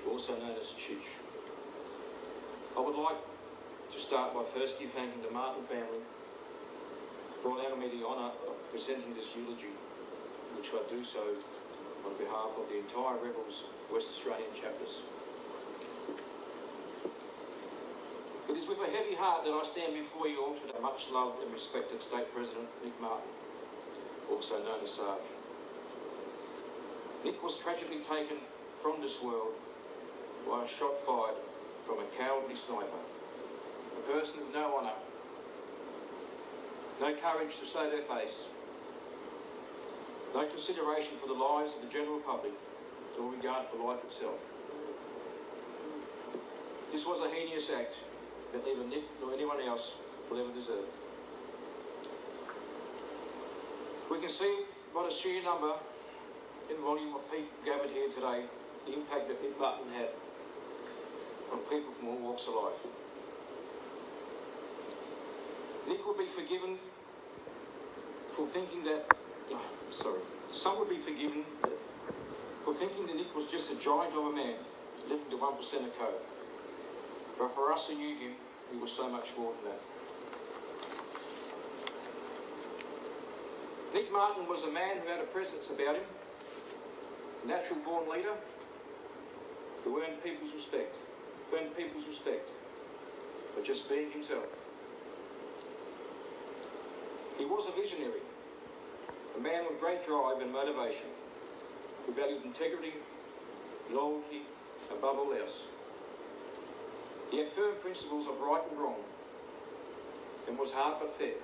also known as Chitch. I would like to start by firstly thanking the Martin family for allowing me the honour of presenting this eulogy, which I do so on behalf of the entire Rebels West Australian chapters. It is with a heavy heart that I stand before you all today, much loved and respected State President Nick Martin, also known as Sarge. Nick was tragically taken from this world by a shot fired from a cowardly sniper, a person with no honour, no courage to show their face, no consideration for the lives of the general public, or regard for life itself. This was a heinous act that neither Nick nor anyone else will ever deserve. We can see what a sheer number and volume of people gathered here today, the impact that Nick Martin had on people from all walks of life. Nick will be forgiven for thinking that, some would be forgiven for thinking that Nick was just a giant of a man living to 1% of code. But for us who knew him, he was so much more than that. Nick Martin was a man who had a presence about him, a natural born leader who earned people's respect for just being himself. He was a visionary, a man with great drive and motivation, who valued integrity, loyalty, above all else. He had firm principles of right and wrong, and was hard but fair.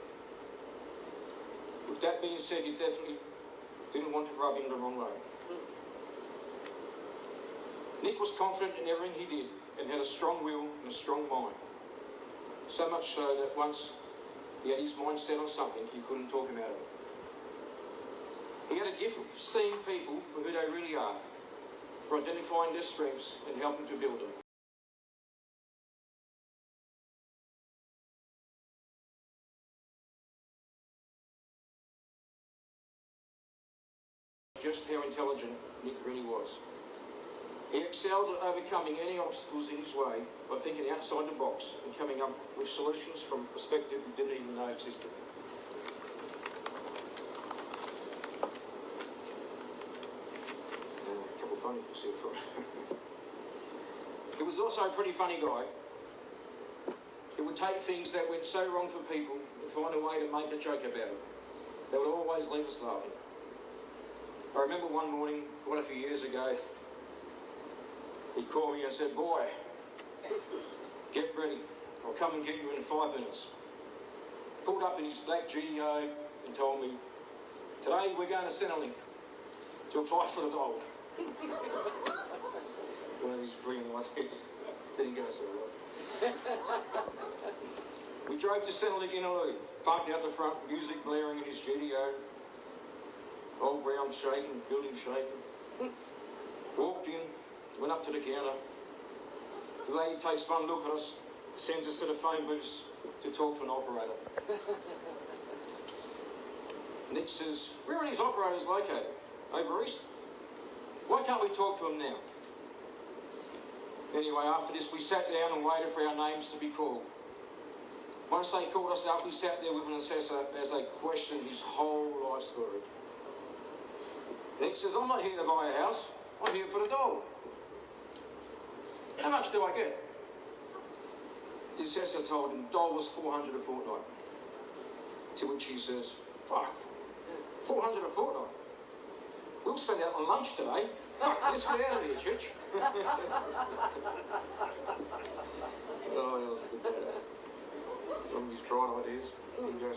With that being said, he definitely didn't want to rub him the wrong way. Nick was confident in everything he did and had a strong will and a strong mind. So much so that once he had his mind set on something, you couldn't talk him out of it. He had a gift of seeing people for who they really are, for identifying their strengths and helping to build them. Just how intelligent Nick really was. He excelled at overcoming any obstacles in his way by thinking outside the box and coming up with solutions from a perspective he didn't even know existed. A couple of funny to see it from. He was also a pretty funny guy. He would take things that went so wrong for people and find a way to make a joke about it. They would always leave us laughing. I remember one morning, quite a few years ago, he called me and said, "Boy, get ready. I'll come and get you in 5 minutes." Pulled up in his black GDO and told me, "Today we're going to Centrelink to apply for the dole." One of these brilliant ideas. Didn't go so well. We drove to Centrelink in Inaloo, parked out the front, music blaring in his GDO. Old ground shaking, building shaking. Walked in, went up to the counter. The lady takes one look at us, sends us to the phone booths to talk to an operator. Nick says, "Where are these operators located? Over east? Why can't we talk to them now?" Anyway, after this, we sat down and waited for our names to be called. Once they called us up, we sat there with an assessor as they questioned his whole life story. Nick says, "I'm not here to buy a house, I'm here for the dole. How much do I get?" The assessor told him dole was $400 a fortnight. To which he says, "Fuck, $400 a fortnight? We'll spend out on lunch today. Fuck, let's get out of here, Chitch." Oh, that was a good day. Some of his bright ideas didn't go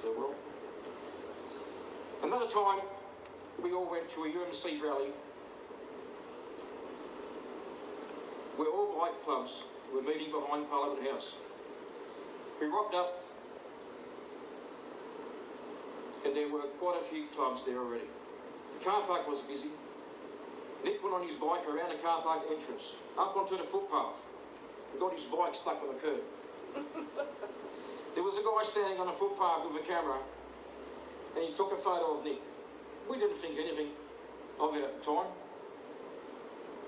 so well. Another time, we all went to a UMC rally where all bike clubs were meeting behind Parliament House. We rocked up and there were quite a few clubs there already. The car park was busy. Nick went on his bike around the car park entrance, up onto the footpath, and got his bike stuck on the curb. There was a guy standing on a footpath with a camera, and he took a photo of Nick. We didn't think anything of it at the time.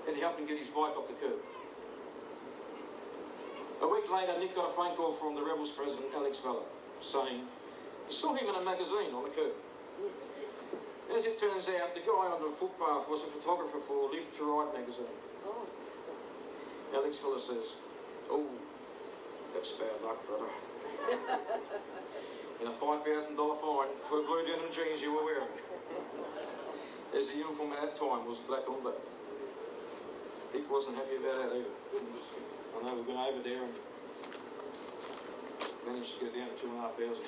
and helped him get his bike off the curb. A week later, Nick got a phone call from the Rebels president, Alex Vella, saying he saw him in a magazine on the curb. As it turns out, the guy on the footpath was a photographer for Live to Right magazine. Oh. Alex Vella says, "Oh, that's bad luck, brother." And a $5,000 fine for the blue denim jeans you were wearing. As the uniform at that time was black on black. Dick wasn't happy about that either. I know we've been over there and managed to get down to 2,500.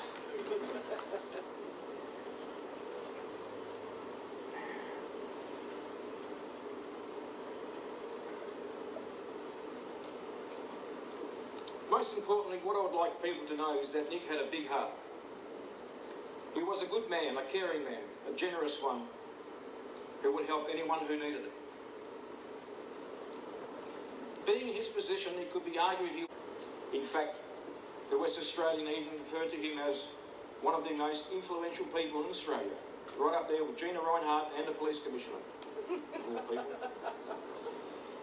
Most importantly, what I would like people to know is that Nick had a big heart. He was a good man, a caring man, a generous one, who would help anyone who needed it. Being in his position, it could be argued in fact, the West Australian even referred to him as one of the most influential people in Australia, right up there with Gina Reinhardt and the police commissioner.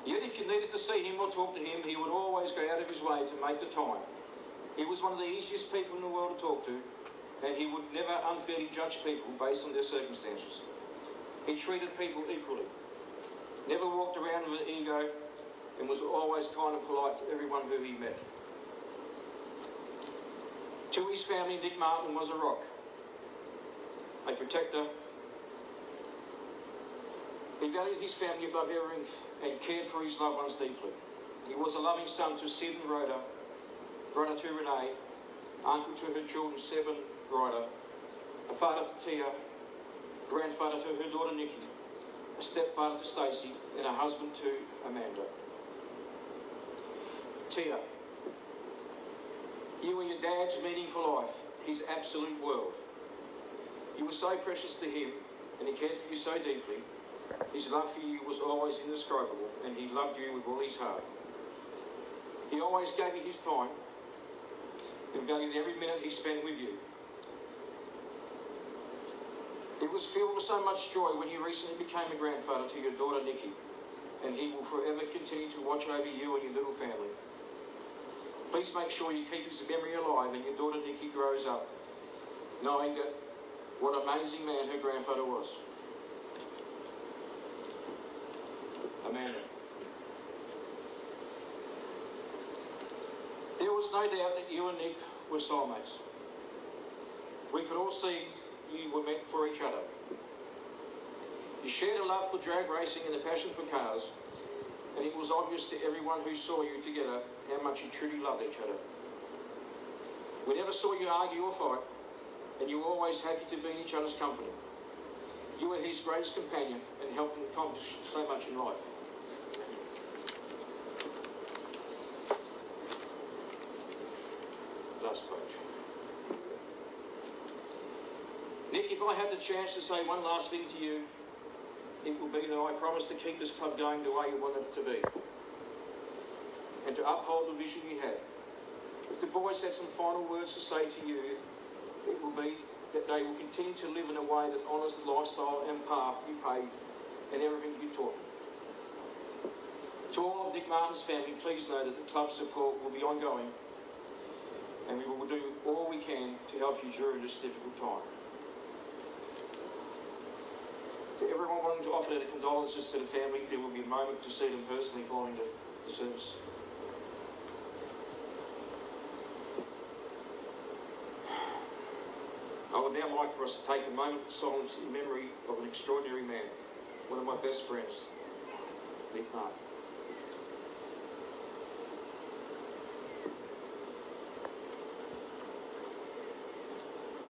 Yet if you needed to see him or talk to him, he would always go out of his way to make the time. He was one of the easiest people in the world to talk to, and he would never unfairly judge people based on their circumstances. He treated people equally, never walked around with an ego, and was always kind and polite to everyone who he met. To his family, Nick Martin was a rock, a protector. He valued his family above everything and cared for his loved ones deeply. He was a loving son to Sid and Rhoda, brother to Renee, uncle to her children, Seb and Ryder, a father to Tia, grandfather to her daughter Nikki, a stepfather to Stacey, and a husband to Amanda. Tia, you were your dad's meaning for life, his absolute world. You were so precious to him, and he cared for you so deeply. His love for you was always indescribable, and he loved you with all his heart. He always gave you his time, and valued every minute he spent with you. It was filled with so much joy when you recently became a grandfather to your daughter Nikki, and he will forever continue to watch over you and your little family. Please make sure you keep his memory alive and your daughter Nikki grows up, knowing that what an amazing man her grandfather was. Amanda. There was no doubt that you and Nick were soulmates. We could all see you were meant for each other. You shared a love for drag racing and a passion for cars, and it was obvious to everyone who saw you together how much you truly loved each other. We never saw you argue or fight, and you were always happy to be in each other's company. You were his greatest companion and helped him accomplish so much in life. Last page. Nick, if I had the chance to say one last thing to you, it will be that I promise to keep this club going the way you want it to be, and to uphold the vision you had. If the boys had some final words to say to you, it will be that they will continue to live in a way that honours the lifestyle and path you paved and everything you taught them. To all of Nick Martin's family, please know that the club's support will be ongoing, and we will do all we can to help you during this difficult time. To everyone wanting to offer their condolences to the family, there will be a moment to see them personally following the service. I would now like for us to take a moment of silence in memory of an extraordinary man, one of my best friends, Nick Martin.